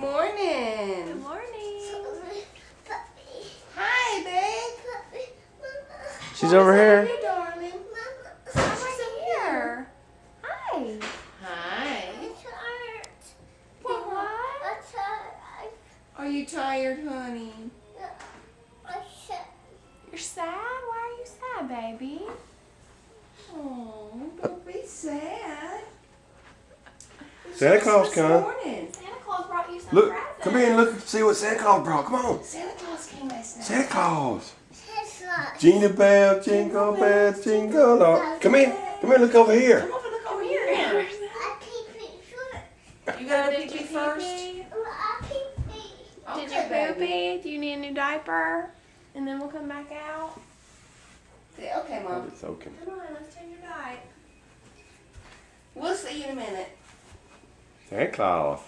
morning. Good morning. Hi, babe. She's over here. Hey, darling. I'm right here. Hi. Hi. What? Are you tired, honey? You're sad? Why are you sad, baby? Oh, don't be sad. Santa Claus This come. morning. Santa Claus brought you some Look, presents. come here and look. See what Santa Claus brought. Come on. Santa Claus came last night. Santa Claus. Jingle bells, jingle bells, jingle all. Come here. Come here. Look over here. Come over, look over here. You gotta Did you pee first. pee? Okay, Did you baby. poopy? Do you need a new diaper? And then we'll come back out. Okay, Mom. It's okay. Come on, let's change your diaper. We'll see you in a minute. Santa Claus.